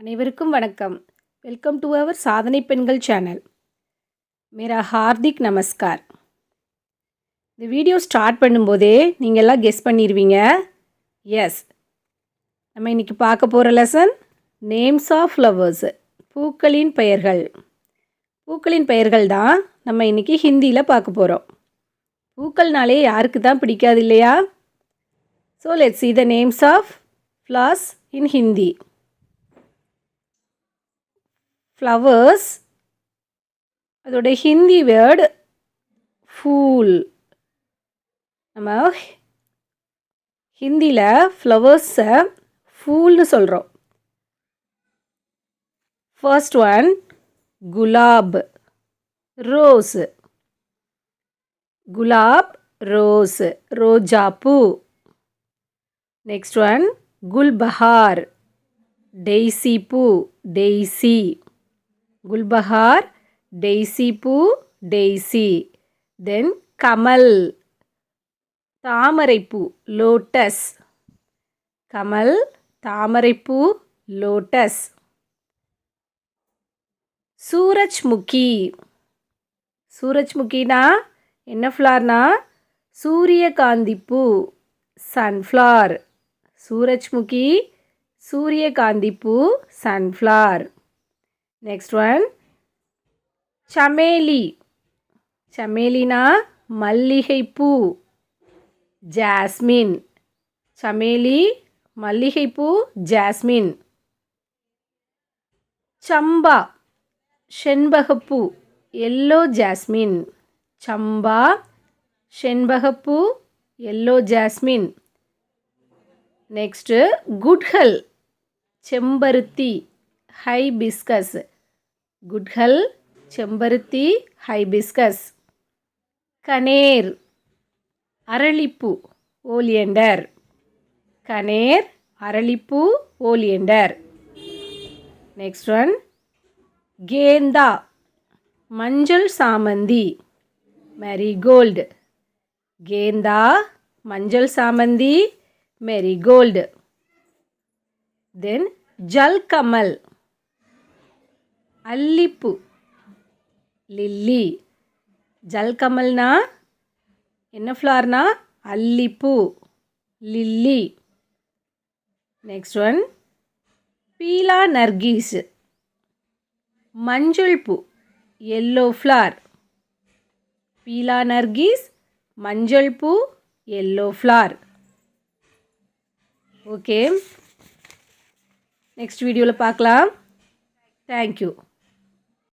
அனைவருக்கும் வணக்கம். Welcome to our சாதனை பெண்கள் சேனல். மேரா ஹார்திக் நமஸ்கார். இந்த வீடியோ ஸ்டார்ட் பண்ணும்போதே நீங்கள் எல்லாம் கெஸ் பண்ணிடுவீங்க. எஸ், நம்ம இன்றைக்கி பார்க்க போகிற லெசன் நேம்ஸ் ஆஃப் ஃப்ளவர்ஸ், பூக்களின் பெயர்கள். பூக்களின் பெயர்கள் தான் நம்ம இன்றைக்கி ஹிந்தியில் பார்க்க போகிறோம். பூக்கள்னாலே யாருக்கு தான் பிடிக்காது இல்லையா? So let's see the names of flowers in Hindi. Flowers, அதோட ஹிந்தி வேர்டு ஃபூல். நம்ம ஹிந்தியில் ஃப்ளவர்ஸை ஃபூல்னு சொல்கிறோம். First one gulab, rose. Gulab, rose, ரோஜா பூ. நெக்ஸ்ட் ஒன் குல்பஹார், டெய்சி பூ, டெய்சி. குல்பஹார், டெய்சி பூ, டெய்சி. தென் கமல், தாமரைப்பூ, லோட்டஸ். கமல், தாமரைப்பூ, லோட்டஸ். சூரஜ்முகி. சூரஜ்முகினா என்ன ஃப்ளார்னா சூரியகாந்தி பூ, சன்ஃப்ளவர். சூரஜ்முகி, சூரியகாந்தி பூ, சன்ஃப்ளவர். Next one chameli. சமேலினா மல்லிகைப்பூ, ஜாஸ்மின். சமேலி, மல்லிகைப்பூ, ஜாஸ்மின். சம்பா, செண்பகப்பூ, எல்லோ ஜாஸ்மின். சம்பா, செண்பகப்பூ, எல்லோ ஜாஸ்மின். நெக்ஸ்ட்டு குட்ஹல், செம்பருத்தி, ஹைபிஸ்கஸ். குட்ஹல், செம்பருத்தி, ஹைபிஸ்கஸ். கனேர், அரளிப்பூ, ஓலியண்டர். கனேர், அரளிப்பூ, ஓலியண்டர். நெக்ஸ்ட் ஒன் கேந்தா, மஞ்சள் சாமந்தி, மேரிகோல்டு. கேந்தா, மஞ்சள் சாமந்தி, மேரிகோல்டு. தென் ஜல்கமல், அல்லிப்பூ, லில்லி. ஜல்கமல்னா என்ன ஃப்ளார்னா அல்லிப்பூ, lily. Next one peela nargis, மஞ்சள் பூ, எல்லோ ஃப்ளார். பீலா நர்கீஸ், மஞ்சள் பூ, எல்லோ ஃப்ளார். ஓகே, நெக்ஸ்ட் வீடியோவில் பார்க்கலாம். தேங்க்யூ.